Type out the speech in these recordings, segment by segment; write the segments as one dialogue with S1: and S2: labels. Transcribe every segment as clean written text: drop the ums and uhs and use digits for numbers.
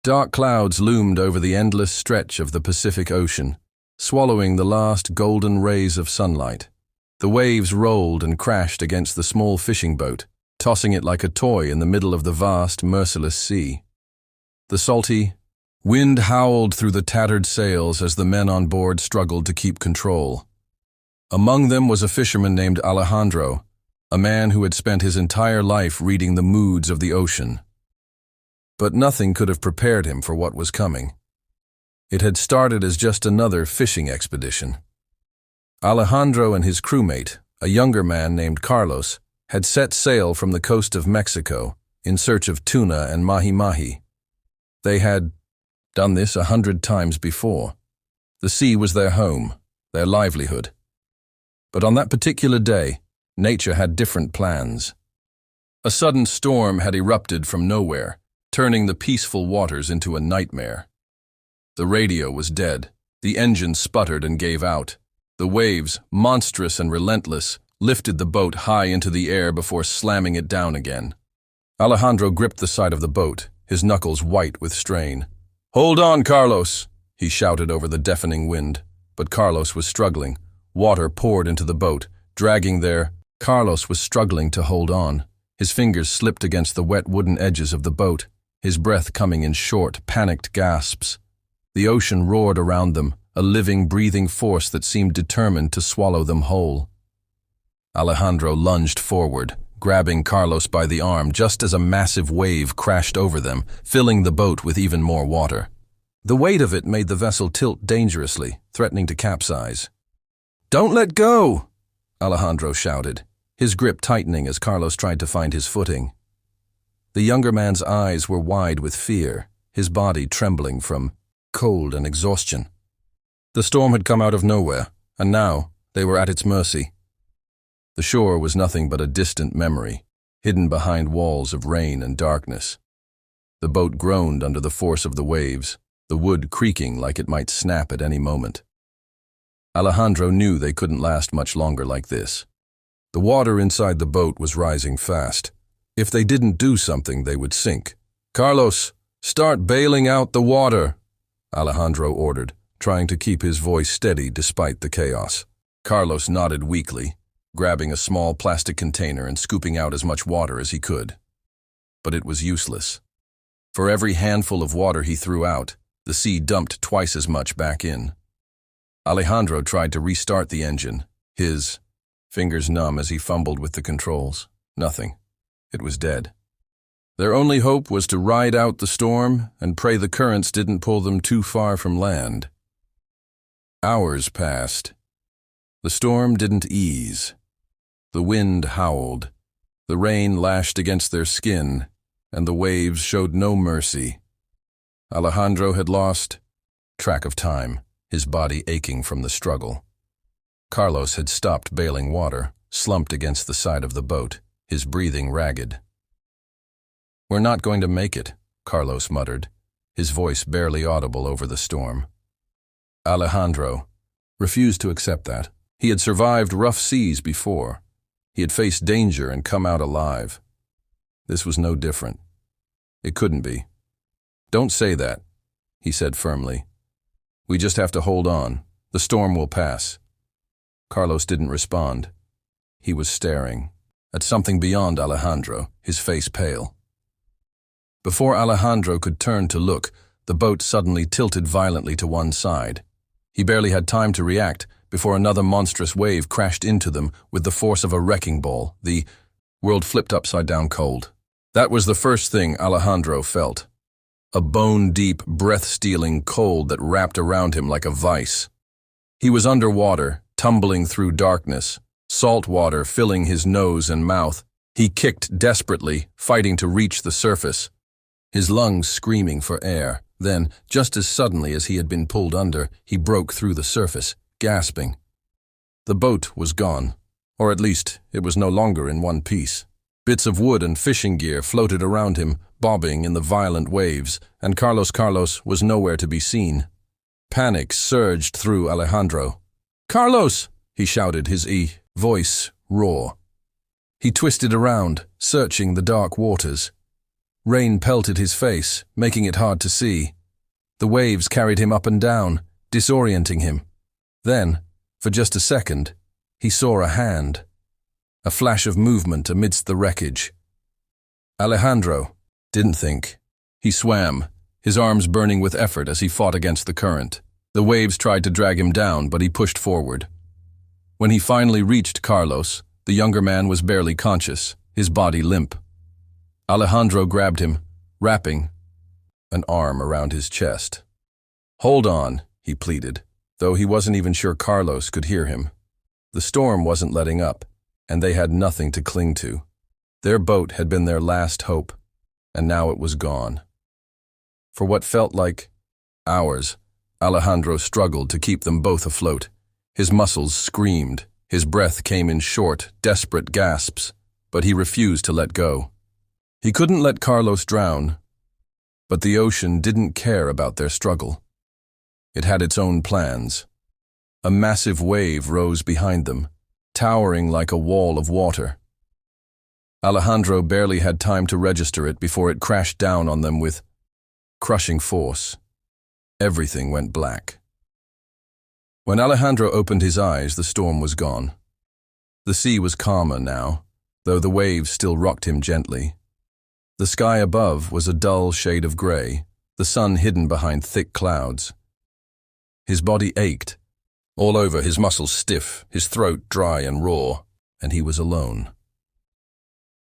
S1: Dark clouds loomed over the endless stretch of the Pacific Ocean, swallowing the last golden rays of sunlight. The waves rolled and crashed against the small fishing boat, tossing it like a toy in the middle of the vast, merciless sea. The salty wind howled through the tattered sails as the men on board struggled to keep control. Among them was a fisherman named Alejandro, a man who had spent his entire life reading the moods of the ocean. But nothing could have prepared him for what was coming. It had started as just another fishing expedition. Alejandro and his crewmate, a younger man named Carlos, had set sail from the coast of Mexico in search of tuna and mahi-mahi. They had done this 100 times before. The sea was their home, their livelihood. But on that particular day, nature had different plans. A sudden storm had erupted from nowhere, turning the peaceful waters into a nightmare. The radio was dead. The engine sputtered and gave out. The waves, monstrous and relentless, lifted the boat high into the air before slamming it down again. Alejandro gripped the side of the boat, his knuckles white with strain. "Hold on, Carlos!" he shouted over the deafening wind. But Carlos was struggling. Water poured into the boat, dragging their... Carlos was struggling to hold on. His fingers slipped against the wet wooden edges of the boat, his breath coming in short, panicked gasps. The ocean roared around them, a living, breathing force that seemed determined to swallow them whole. Alejandro lunged forward, grabbing Carlos by the arm just as a massive wave crashed over them, filling the boat with even more water. The weight of it made the vessel tilt dangerously, threatening to capsize. "Don't let go!" Alejandro shouted, his grip tightening as Carlos tried to find his footing. The younger man's eyes were wide with fear, his body trembling from cold and exhaustion. The storm had come out of nowhere, and now they were at its mercy. The shore was nothing but a distant memory, hidden behind walls of rain and darkness. The boat groaned under the force of the waves, the wood creaking like it might snap at any moment. Alejandro knew they couldn't last much longer like this. The water inside the boat was rising fast. If they didn't do something, they would sink. "Carlos, start bailing out the water," Alejandro ordered, trying to keep his voice steady despite the chaos. Carlos nodded weakly, grabbing a small plastic container and scooping out as much water as he could. But it was useless. For every handful of water he threw out, the sea dumped twice as much back in. Alejandro tried to restart the engine, his fingers numb as he fumbled with the controls. Nothing. It was dead. Their only hope was to ride out the storm and pray the currents didn't pull them too far from land. Hours passed. The storm didn't ease. The wind howled. The rain lashed against their skin, and the waves showed no mercy. Alejandro had lost track of time, his body aching from the struggle. Carlos had stopped bailing water, slumped against the side of the boat, his breathing ragged. "We're not going to make it," Carlos muttered, his voice barely audible over the storm. Alejandro refused to accept that. He had survived rough seas before. He had faced danger and come out alive. This was no different. It couldn't be. "Don't say that," he said firmly. "We just have to hold on. The storm will pass." Carlos didn't respond. He was staring at something beyond Alejandro, his face pale. Before Alejandro could turn to look, the boat suddenly tilted violently to one side. He barely had time to react before another monstrous wave crashed into them with the force of a wrecking ball. The world flipped upside down cold. That was the first thing Alejandro felt. A bone-deep, breath-stealing cold that wrapped around him like a vice. He was underwater, tumbling through darkness, salt water filling his nose and mouth. He kicked desperately, fighting to reach the surface, his lungs screaming for air. Then, just as suddenly as he had been pulled under, he broke through the surface, gasping. The boat was gone, or at least it was no longer in one piece. Bits of wood and fishing gear floated around him, bobbing in the violent waves, and Carlos was nowhere to be seen. Panic surged through Alejandro. "Carlos!" he shouted, his voice raw. He twisted around, searching the dark waters. Rain pelted his face, making it hard to see. The waves carried him up and down, disorienting him. Then, for just a second, he saw a hand. A flash of movement amidst the wreckage. Alejandro didn't think. He swam, his arms burning with effort as he fought against the current. The waves tried to drag him down, but he pushed forward. When he finally reached Carlos, the younger man was barely conscious, his body limp. Alejandro grabbed him, wrapping an arm around his chest. "Hold on," he pleaded, though he wasn't even sure Carlos could hear him. The storm wasn't letting up, and they had nothing to cling to. Their boat had been their last hope, and now it was gone. For what felt like hours, Alejandro struggled to keep them both afloat. His muscles screamed, his breath came in short, desperate gasps, but he refused to let go. He couldn't let Carlos drown, but the ocean didn't care about their struggle. It had its own plans. A massive wave rose behind them, towering like a wall of water. Alejandro barely had time to register it before it crashed down on them with crushing force. Everything went black. When Alejandro opened his eyes, the storm was gone. The sea was calmer now, though the waves still rocked him gently. The sky above was a dull shade of gray, the sun hidden behind thick clouds. His body ached, all over, his muscles stiff, his throat dry and raw, and he was alone.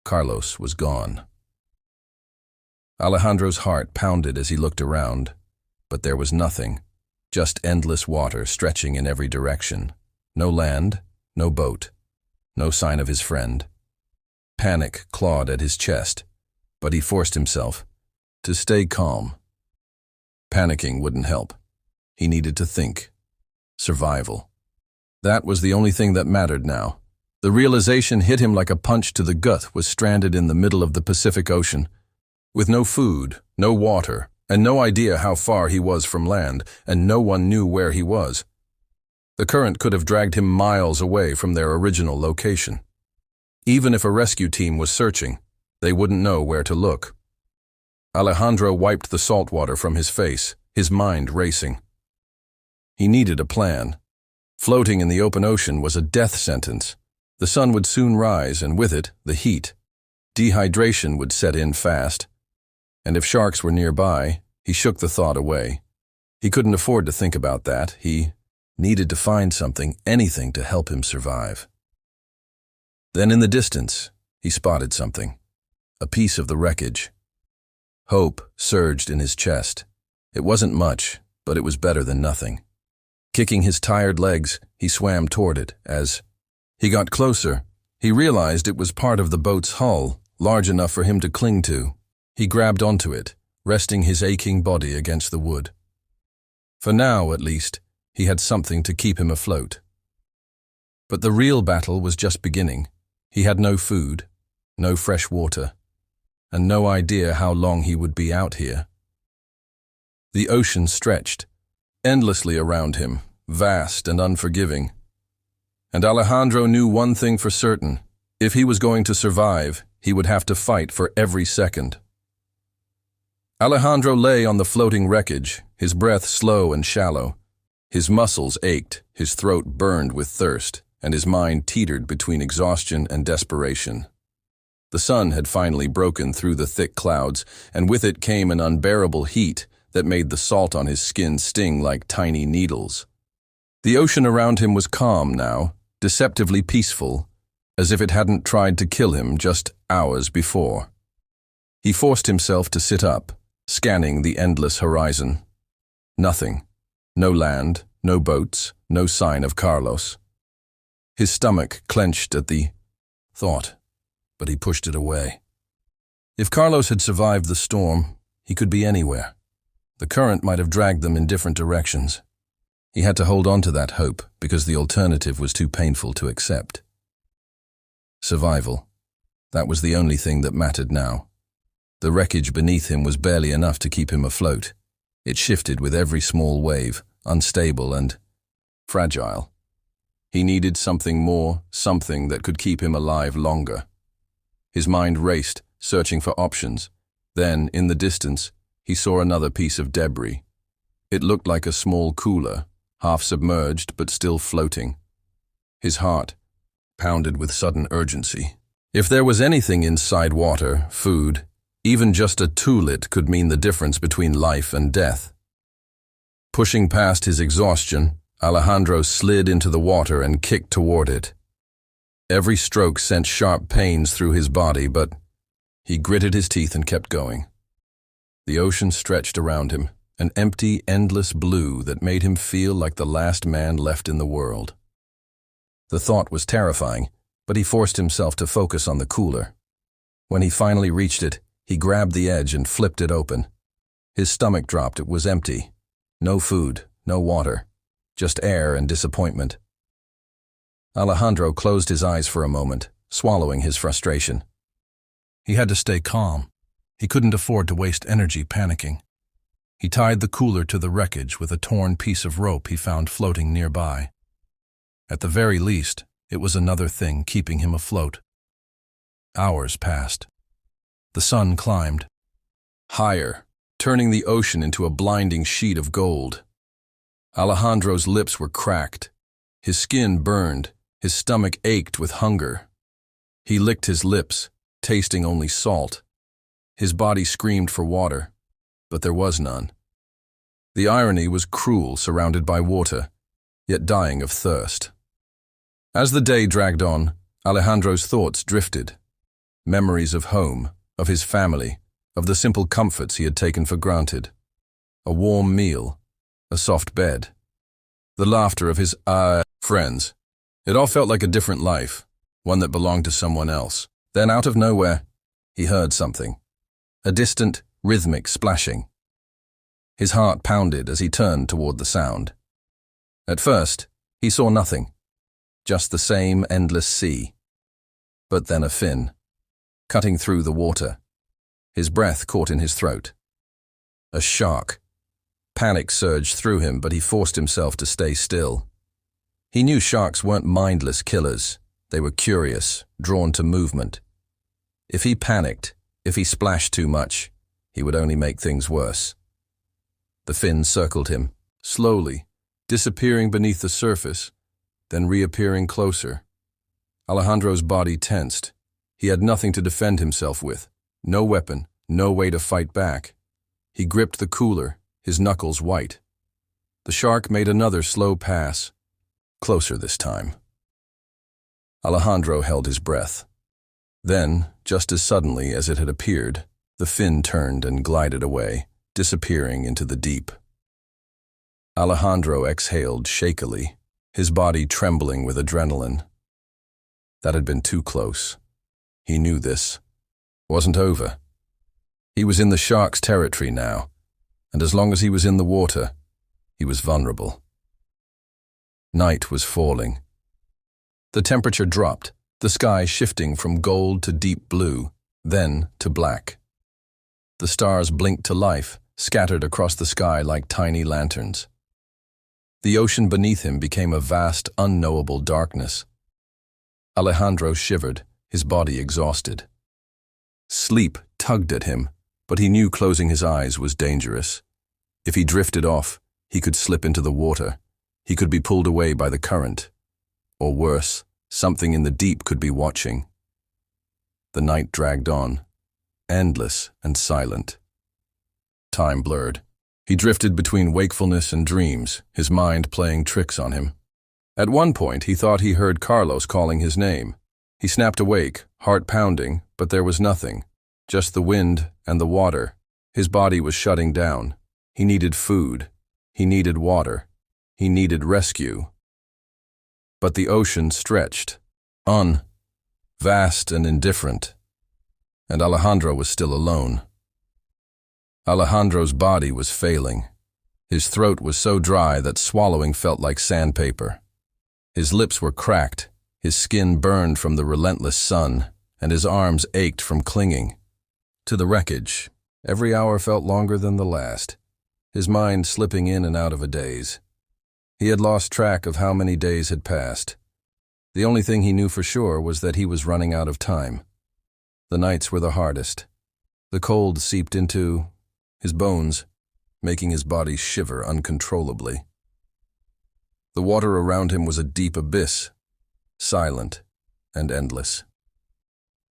S1: Carlos was gone. Alejandro's heart pounded as he looked around, but there was nothing, just endless water stretching in every direction. No land, no boat, no sign of his friend. Panic clawed at his chest, but he forced himself to stay calm. Panicking wouldn't help. He needed to think. Survival. That was the only thing that mattered now. The realization hit him like a punch to the gut. Was stranded in the middle of the Pacific Ocean, with no food, no water, and no idea how far he was from land, and no one knew where he was. The current could have dragged him miles away from their original location. Even if a rescue team was searching, they wouldn't know where to look. Alejandro wiped the salt water from his face, his mind racing. He needed a plan. Floating in the open ocean was a death sentence. The sun would soon rise, and with it, the heat. Dehydration would set in fast. And if sharks were nearby, he shook the thought away. He couldn't afford to think about that. He needed to find something, anything to help him survive. Then in the distance, he spotted something. A piece of the wreckage. Hope surged in his chest. It wasn't much, but it was better than nothing. Kicking his tired legs, he swam toward it. As he got closer, he realized it was part of the boat's hull, large enough for him to cling to. He grabbed onto it, resting his aching body against the wood. For now, at least, he had something to keep him afloat. But the real battle was just beginning. He had no food, no fresh water, and no idea how long he would be out here. The ocean stretched endlessly around him, vast and unforgiving. And Alejandro knew one thing for certain. If he was going to survive, he would have to fight for every second. Alejandro lay on the floating wreckage, his breath slow and shallow. His muscles ached, his throat burned with thirst, and his mind teetered between exhaustion and desperation. The sun had finally broken through the thick clouds, and with it came an unbearable heat that made the salt on his skin sting like tiny needles. The ocean around him was calm now, deceptively peaceful, as if it hadn't tried to kill him just hours before. He forced himself to sit up, scanning the endless horizon. Nothing. No land, no boats, no sign of Carlos. His stomach clenched at the thought, but he pushed it away. If Carlos had survived the storm, he could be anywhere. The current might have dragged them in different directions. He had to hold on to that hope because the alternative was too painful to accept. Survival. That was the only thing that mattered now. The wreckage beneath him was barely enough to keep him afloat. It shifted with every small wave, unstable and fragile. He needed something more, something that could keep him alive longer. His mind raced, searching for options, Then, in the distance, he saw another piece of debris. It looked like a small cooler, half submerged but still floating. His heart pounded with sudden urgency. If there was anything inside water, food, even just a toolit could mean the difference between life and death. Pushing past his exhaustion, Alejandro slid into the water and kicked toward it. Every stroke sent sharp pains through his body, but he gritted his teeth and kept going. The ocean stretched around him, an empty, endless blue that made him feel like the last man left in the world. The thought was terrifying, but he forced himself to focus on the cooler. When he finally reached it, he grabbed the edge and flipped it open. His stomach dropped. It was empty. No food, no water, just air and disappointment. Alejandro closed his eyes for a moment, swallowing his frustration. He had to stay calm. He couldn't afford to waste energy panicking. He tied the cooler to the wreckage with a torn piece of rope he found floating nearby. At the very least, it was another thing keeping him afloat. Hours passed. The sun climbed. Higher, turning the ocean into a blinding sheet of gold. Alejandro's lips were cracked. His skin burned. His stomach ached with hunger. He licked his lips, tasting only salt. His body screamed for water, but there was none. The irony was cruel, surrounded by water, yet dying of thirst. As the day dragged on, Alejandro's thoughts drifted. Memories of home, of his family, of the simple comforts he had taken for granted. A warm meal, a soft bed, the laughter of his friends. It all felt like a different life, one that belonged to someone else. Then, out of nowhere, he heard something. A distant, rhythmic splashing. His heart pounded as he turned toward the sound. At first, he saw nothing, just the same endless sea. But then a fin, cutting through the water. His breath caught in his throat. A shark. Panic surged through him, but he forced himself to stay still. He knew sharks weren't mindless killers. They were curious, drawn to movement. If he panicked, if he splashed too much, he would only make things worse. The fin circled him, slowly, disappearing beneath the surface, then reappearing closer. Alejandro's body tensed. He had nothing to defend himself with, no weapon, no way to fight back. He gripped the cooler, his knuckles white. The shark made another slow pass, closer this time. Alejandro held his breath. Then, just as suddenly as it had appeared, the fin turned and glided away, disappearing into the deep. Alejandro exhaled shakily, his body trembling with adrenaline. That had been too close. He knew this. Wasn't over. He was in the shark's territory now, and as long as he was in the water, he was vulnerable. Night was falling. The temperature dropped, the sky shifting from gold to deep blue, then to black. The stars blinked to life, scattered across the sky like tiny lanterns. The ocean beneath him became a vast, unknowable darkness. Alejandro shivered, his body exhausted. Sleep tugged at him, but he knew closing his eyes was dangerous. If he drifted off, he could slip into the water. He could be pulled away by the current. Or worse, something in the deep could be watching. The night dragged on, endless and silent. Time blurred. He drifted between wakefulness and dreams, his mind playing tricks on him. At one point, he thought he heard Carlos calling his name. He snapped awake, heart pounding, but there was nothing. Just the wind and the water. His body was shutting down. He needed food. He needed water. He needed rescue. But the ocean stretched, on, vast and indifferent, and Alejandro was still alone. Alejandro's body was failing. His throat was so dry that swallowing felt like sandpaper. His lips were cracked, his skin burned from the relentless sun, and his arms ached from clinging to the wreckage. Every hour felt longer than the last, his mind slipping in and out of a daze. He had lost track of how many days had passed. The only thing he knew for sure was that he was running out of time. The nights were the hardest. The cold seeped into his bones, making his body shiver uncontrollably. The water around him was a deep abyss, silent and endless.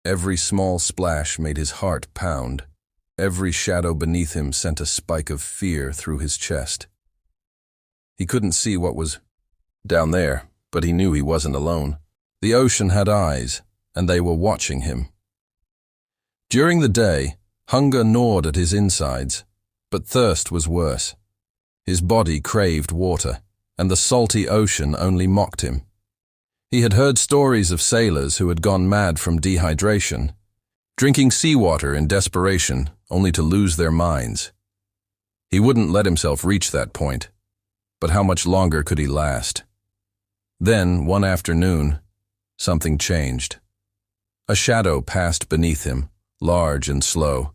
S1: Every small splash made his heart pound. Every shadow beneath him sent a spike of fear through his chest. He couldn't see what was down there, but he knew he wasn't alone. The ocean had eyes, and they were watching him. During the day, hunger gnawed at his insides, but thirst was worse. His body craved water, and the salty ocean only mocked him. He had heard stories of sailors who had gone mad from dehydration, drinking seawater in desperation, only to lose their minds. He wouldn't let himself reach that point, but how much longer could he last? Then, one afternoon, something changed. A shadow passed beneath him, large and slow.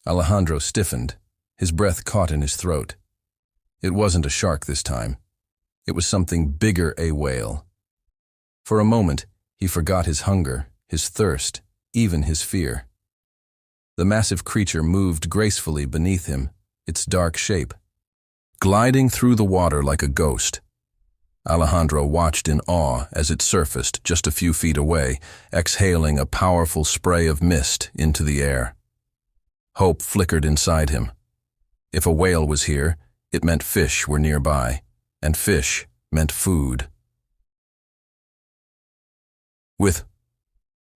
S1: Alejandro stiffened, his breath caught in his throat. It wasn't a shark this time. It was something bigger, a whale. For a moment, he forgot his hunger, his thirst, even his fear. The massive creature moved gracefully beneath him, its dark shape, gliding through the water like a ghost. Alejandro watched in awe as it surfaced just a few feet away, exhaling a powerful spray of mist into the air. Hope flickered inside him. If a whale was here, it meant fish were nearby, and fish meant food. With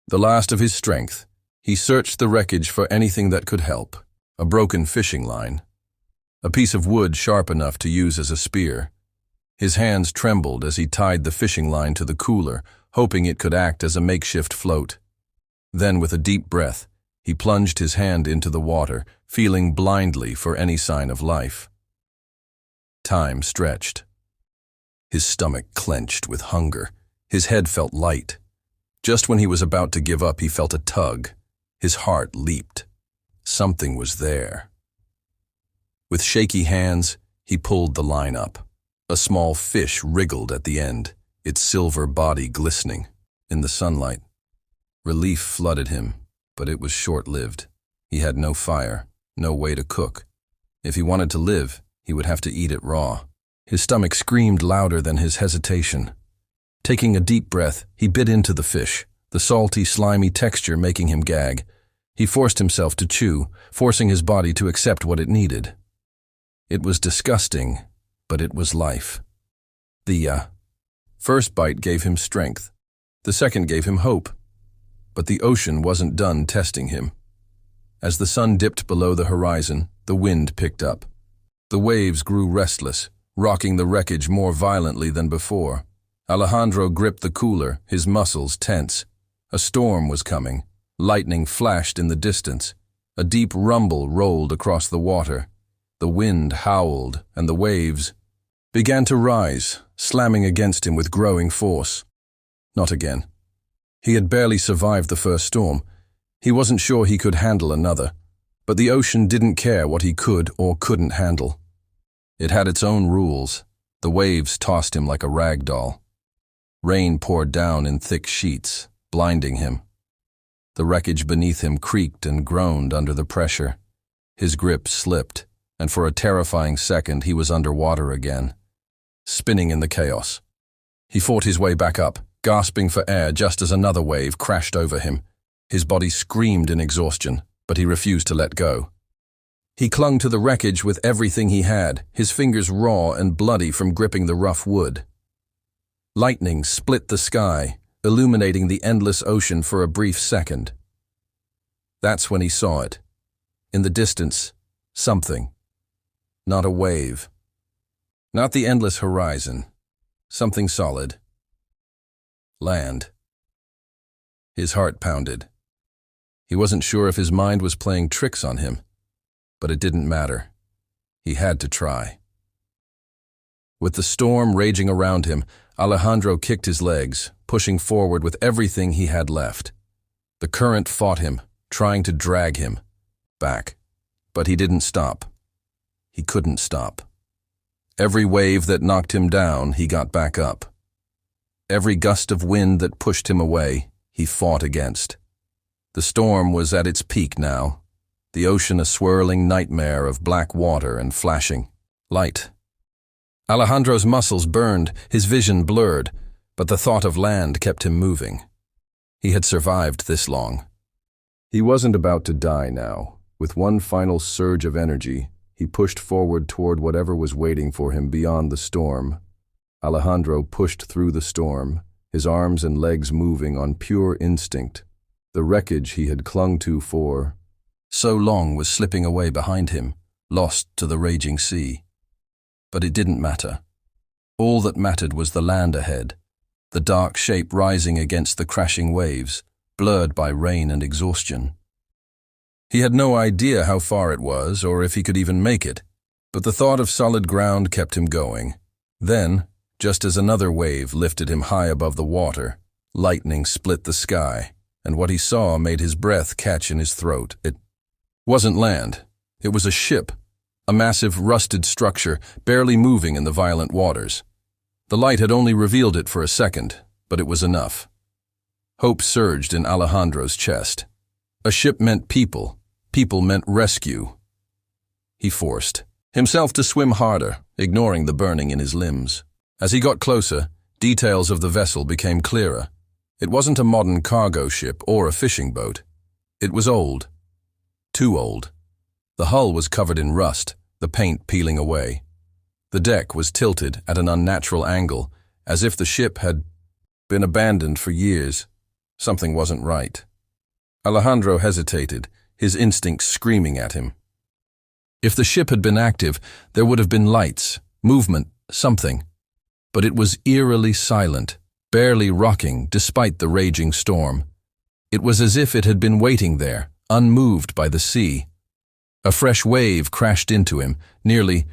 S1: the last of his strength, he searched the wreckage for anything that could help. A broken fishing line, a piece of wood sharp enough to use as a spear. His hands trembled as he tied the fishing line to the cooler, hoping it could act as a makeshift float. Then, with a deep breath, he plunged his hand into the water, feeling blindly for any sign of life. Time stretched. His stomach clenched with hunger. His head felt light. Just when he was about to give up, he felt a tug. His heart leaped. Something was there. With shaky hands, he pulled the line up. A small fish wriggled at the end, its silver body glistening in the sunlight. Relief flooded him, but it was short-lived. He had no fire, no way to cook. If he wanted to live, he would have to eat it raw. His stomach screamed louder than his hesitation. Taking a deep breath, he bit into the fish, the salty, slimy texture making him gag. He forced himself to chew, forcing his body to accept what it needed. It was disgusting, but it was life. The first bite gave him strength. The second gave him hope. But the ocean wasn't done testing him. As the sun dipped below the horizon, the wind picked up. The waves grew restless, rocking the wreckage more violently than before. Alejandro gripped the cooler, his muscles tense. A storm was coming. Lightning flashed in the distance. A deep rumble rolled across the water. The wind howled, and the waves began to rise, slamming against him with growing force. Not again. He had barely survived the first storm. He wasn't sure he could handle another. But the ocean didn't care what he could or couldn't handle. It had its own rules. The waves tossed him like a rag doll. Rain poured down in thick sheets, blinding him. The wreckage beneath him creaked and groaned under the pressure. His grip slipped, and for a terrifying second he was underwater again, spinning in the chaos. He fought his way back up, gasping for air just as another wave crashed over him. His body screamed in exhaustion, but he refused to let go. He clung to the wreckage with everything he had, his fingers raw and bloody from gripping the rough wood. Lightning split the sky, illuminating the endless ocean for a brief second. That's when he saw it. In the distance, something. Not a wave. Not the endless horizon. Something solid. Land. His heart pounded. He wasn't sure if his mind was playing tricks on him, but it didn't matter. He had to try. With the storm raging around him, Alejandro kicked his legs, pushing forward with everything he had left. The current fought him, trying to drag him back. But he didn't stop. He couldn't stop. Every wave that knocked him down, he got back up. Every gust of wind that pushed him away, he fought against. The storm was at its peak now, the ocean a swirling nightmare of black water and flashing light. Alejandro's muscles burned, his vision blurred, but the thought of land kept him moving. He had survived this long. He wasn't about to die now. With one final surge of energy, he pushed forward toward whatever was waiting for him beyond the storm. Alejandro pushed through the storm, his arms and legs moving on pure instinct. The wreckage he had clung to for so long was slipping away behind him, lost to the raging sea. But it didn't matter. All that mattered was the land ahead, the dark shape rising against the crashing waves, blurred by rain and exhaustion. He had no idea how far it was or if he could even make it, but the thought of solid ground kept him going. Then, just as another wave lifted him high above the water, lightning split the sky, and what he saw made his breath catch in his throat. It wasn't land. It was a ship, a massive rusted structure barely moving in the violent waters. The light had only revealed it for a second, but it was enough. Hope surged in Alejandro's chest. A ship meant people. People meant rescue. He forced himself to swim harder, ignoring the burning in his limbs. As he got closer, details of the vessel became clearer. It wasn't a modern cargo ship or a fishing boat. It was old. Too old. The hull was covered in rust, the paint peeling away. The deck was tilted at an unnatural angle, as if the ship had been abandoned for years. Something wasn't right. Alejandro hesitated, his instincts screaming at him. If the ship had been active, there would have been lights, movement, something. But it was eerily silent, barely rocking despite the raging storm. It was as if it had been waiting there, unmoved by the sea. A fresh wave crashed into him, nearly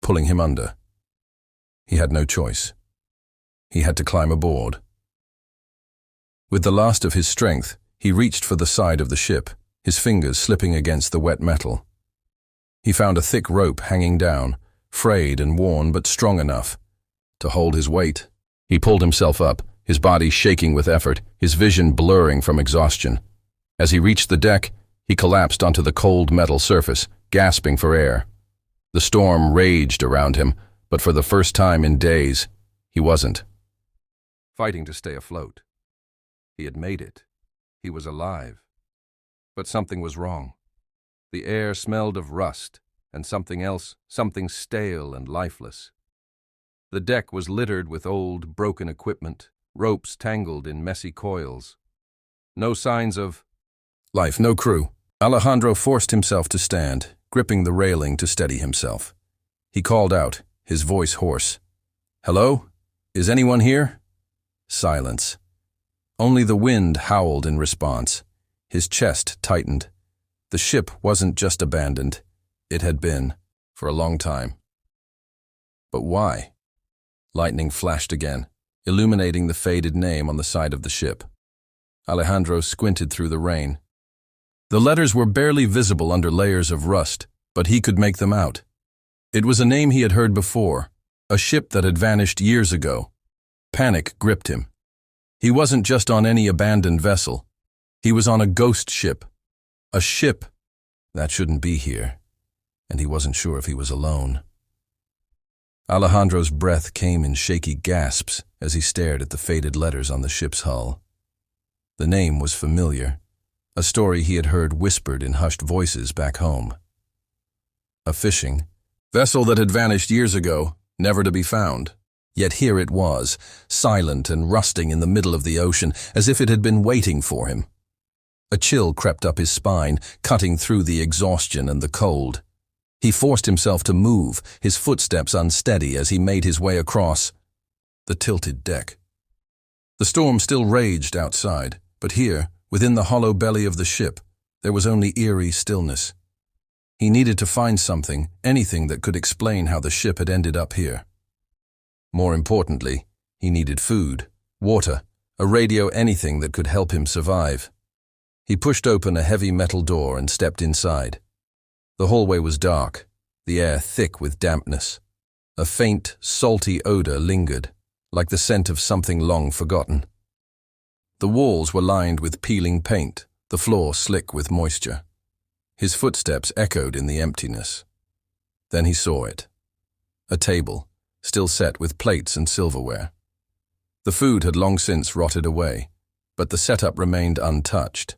S1: pulling him under. He had no choice. He had to climb aboard. With the last of his strength, he reached for the side of the ship, his fingers slipping against the wet metal. He found a thick rope hanging down, frayed and worn but strong enough to hold his weight. He pulled himself up, his body shaking with effort, his vision blurring from exhaustion. As he reached the deck, he collapsed onto the cold metal surface, gasping for air. The storm raged around him, but for the first time in days, he wasn't fighting to stay afloat. He had made it. He was alive. But something was wrong. The air smelled of rust, and something else, something stale and lifeless. The deck was littered with old, broken equipment, ropes tangled in messy coils. No signs of life, no crew. Alejandro forced himself to stand, gripping the railing to steady himself. He called out, his voice hoarse. "Hello? Is anyone here?" Silence. Only the wind howled in response. His chest tightened. The ship wasn't just abandoned. It had been, for a long time. But why? Lightning flashed again, illuminating the faded name on the side of the ship. Alejandro squinted through the rain. The letters were barely visible under layers of rust, but he could make them out. It was a name he had heard before, a ship that had vanished years ago. Panic gripped him. He wasn't just on any abandoned vessel. He was on a ghost ship. A ship that shouldn't be here, and he wasn't sure if he was alone. Alejandro's breath came in shaky gasps as he stared at the faded letters on the ship's hull. The name was familiar, a story he had heard whispered in hushed voices back home. A fishing vessel that had vanished years ago, never to be found. Yet here it was, silent and rusting in the middle of the ocean, as if it had been waiting for him. A chill crept up his spine, cutting through the exhaustion and the cold. He forced himself to move, his footsteps unsteady as he made his way across the tilted deck. The storm still raged outside, but here, within the hollow belly of the ship, there was only eerie stillness. He needed to find something, anything that could explain how the ship had ended up here. More importantly, he needed food, water, a radio, anything that could help him survive. He pushed open a heavy metal door and stepped inside. The hallway was dark, the air thick with dampness. A faint, salty odor lingered, like the scent of something long forgotten. The walls were lined with peeling paint, the floor slick with moisture. His footsteps echoed in the emptiness. Then he saw it. A table, still set with plates and silverware. The food had long since rotted away, but the setup remained untouched,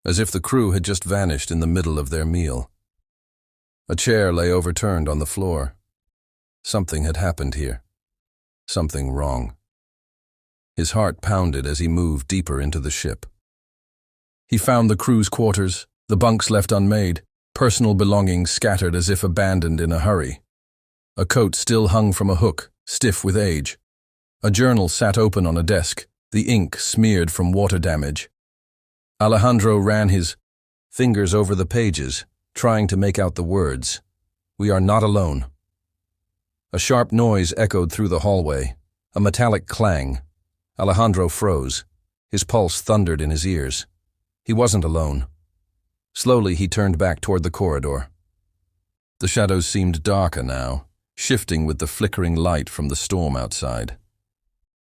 S1: as if the crew had just vanished in the middle of their meal. A chair lay overturned on the floor. Something had happened here. Something wrong. His heart pounded as he moved deeper into the ship. He found the crew's quarters, the bunks left unmade, personal belongings scattered as if abandoned in a hurry. A coat still hung from a hook, stiff with age. A journal sat open on a desk, the ink smeared from water damage. Alejandro ran his fingers over the pages, trying to make out the words. "We are not alone." A sharp noise echoed through the hallway, a metallic clang. Alejandro froze. His pulse thundered in his ears. He wasn't alone. Slowly he turned back toward the corridor. The shadows seemed darker now, shifting with the flickering light from the storm outside.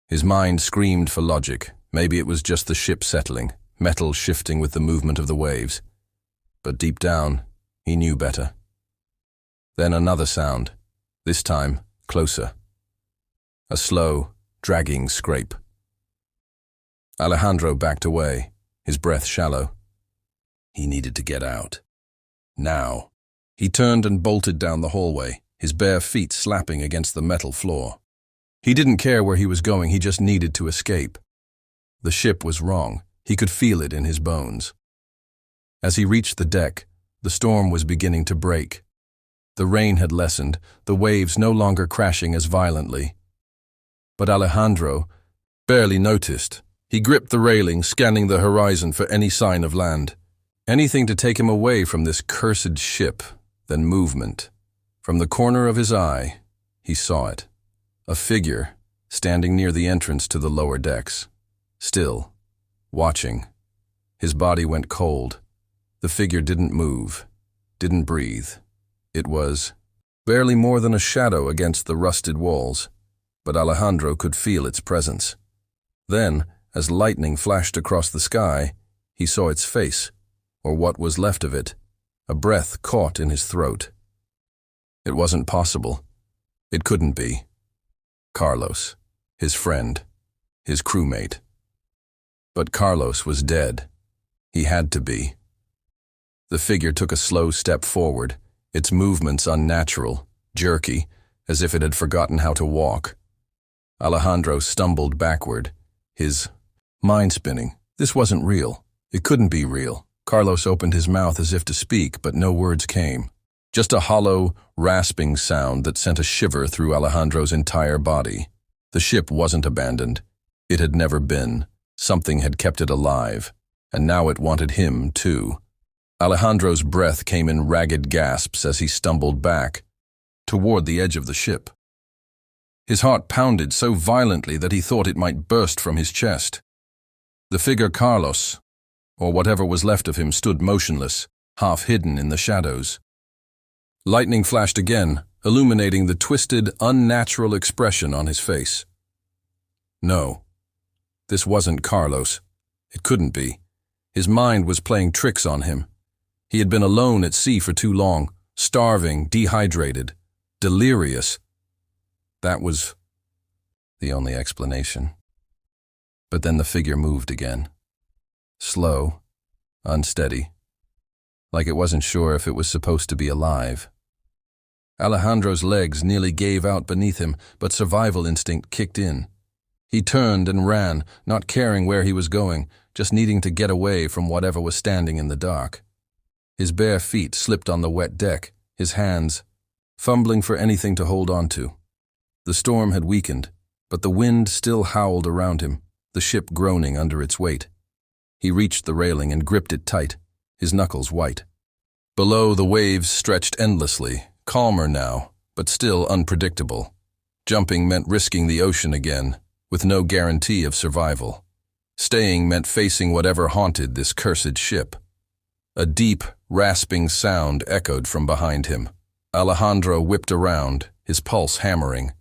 S1: His mind screamed for logic. Maybe it was just the ship settling, metal shifting with the movement of the waves. But deep down, he knew better. Then another sound, this time closer. A slow, dragging scrape. Alejandro backed away, his breath shallow. He needed to get out. Now. He turned and bolted down the hallway, his bare feet slapping against the metal floor. He didn't care where he was going, he just needed to escape. The ship was wrong. He could feel it in his bones. As he reached the deck, the storm was beginning to break. The rain had lessened, the waves no longer crashing as violently. But Alejandro barely noticed. He gripped the railing, scanning the horizon for any sign of land. Anything to take him away from this cursed ship, then movement. From the corner of his eye, he saw it. A figure, standing near the entrance to the lower decks. Still, watching. His body went cold. The figure didn't move, didn't breathe. It was barely more than a shadow against the rusted walls, but Alejandro could feel its presence. Then, as lightning flashed across the sky, he saw its face, or what was left of it. A breath caught in his throat. It wasn't possible. It couldn't be. Carlos, his friend, his crewmate. But Carlos was dead. He had to be. The figure took a slow step forward, its movements unnatural, jerky, as if it had forgotten how to walk. Alejandro stumbled backward, his mind spinning. This wasn't real. It couldn't be real. Carlos opened his mouth as if to speak, but no words came. Just a hollow, rasping sound that sent a shiver through Alejandro's entire body. The ship wasn't abandoned. It had never been. Something had kept it alive, and now it wanted him, too. Alejandro's breath came in ragged gasps as he stumbled back, toward the edge of the ship. His heart pounded so violently that he thought it might burst from his chest. The figure Carlos, or whatever was left of him, stood motionless, half hidden in the shadows. Lightning flashed again, illuminating the twisted, unnatural expression on his face. No, this wasn't Carlos. It couldn't be. His mind was playing tricks on him. He had been alone at sea for too long, starving, dehydrated, delirious. That was the only explanation. But then the figure moved again. Slow, unsteady, like it wasn't sure if it was supposed to be alive. Alejandro's legs nearly gave out beneath him, but survival instinct kicked in. He turned and ran, not caring where he was going, just needing to get away from whatever was standing in the dark. His bare feet slipped on the wet deck, his hands fumbling for anything to hold on to. The storm had weakened, but the wind still howled around him, the ship groaning under its weight. He reached the railing and gripped it tight, his knuckles white. Below, the waves stretched endlessly, calmer now, but still unpredictable. Jumping meant risking the ocean again, with no guarantee of survival. Staying meant facing whatever haunted this cursed ship. A deep, rasping sound echoed from behind him. Alejandro whipped around, his pulse hammering.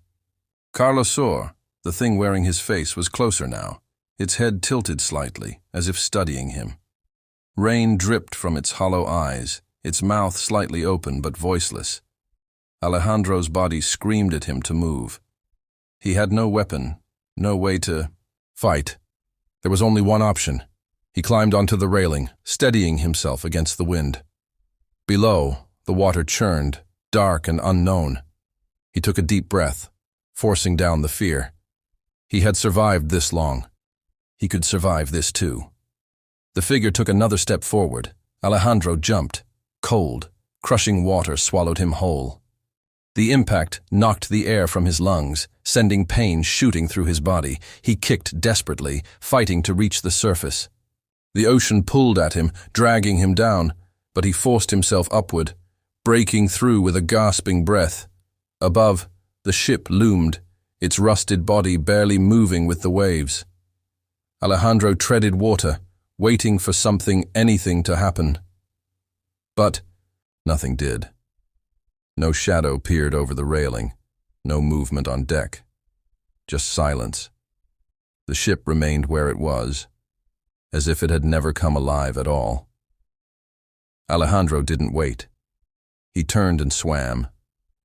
S1: Carlos, the thing wearing his face, was closer now, its head tilted slightly, as if studying him. Rain dripped from its hollow eyes, its mouth slightly open but voiceless. Alejandro's body screamed at him to move. He had no weapon, no way to fight. There was only one option. He climbed onto the railing, steadying himself against the wind. Below, the water churned, dark and unknown. He took a deep breath, forcing down the fear. He had survived this long. He could survive this too. The figure took another step forward. Alejandro jumped. Cold, crushing water swallowed him whole. The impact knocked the air from his lungs, sending pain shooting through his body. He kicked desperately, fighting to reach the surface. The ocean pulled at him, dragging him down, but he forced himself upward, breaking through with a gasping breath. Above, the ship loomed, its rusted body barely moving with the waves. Alejandro treaded water, waiting for anything to happen. But nothing did. No shadow peered over the railing, no movement on deck. Just silence. The ship remained where it was, as if it had never come alive at all. Alejandro didn't wait. He turned and swam,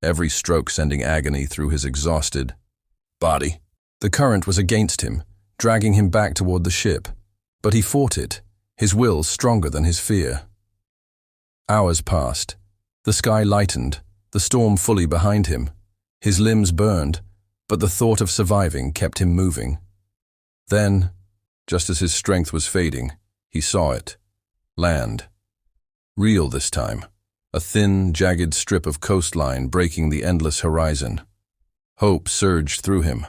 S1: every stroke sending agony through his exhausted body. The current was against him, dragging him back toward the ship, but he fought it, his will stronger than his fear. Hours passed. The sky lightened, the storm fully behind him. His limbs burned, but the thought of surviving kept him moving. Then, just as his strength was fading, he saw it. Land. Real this time. A thin, jagged strip of coastline breaking the endless horizon. Hope surged through him.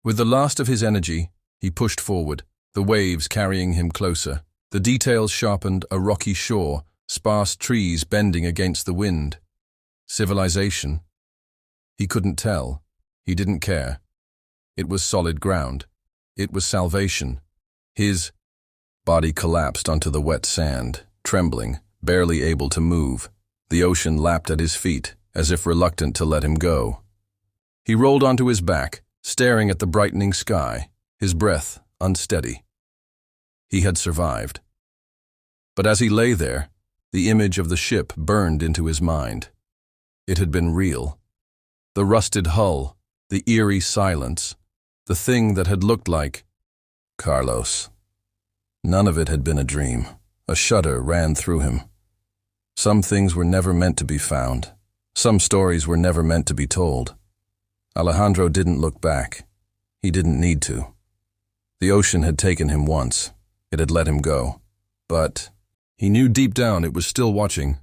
S1: With the last of his energy, he pushed forward, the waves carrying him closer. The details sharpened: a rocky shore, sparse trees bending against the wind. Civilization? He couldn't tell. He didn't care. It was solid ground. It was salvation. His body collapsed onto the wet sand, trembling, barely able to move. The ocean lapped at his feet, as if reluctant to let him go. He rolled onto his back, staring at the brightening sky, his breath unsteady. He had survived. But as he lay there, the image of the ship burned into his mind. It had been real. The rusted hull, the eerie silence, the thing that had looked like Carlos. None of it had been a dream. A shudder ran through him. Some things were never meant to be found. Some stories were never meant to be told. Alejandro didn't look back. He didn't need to. The ocean had taken him once. It had let him go. But he knew deep down it was still watching,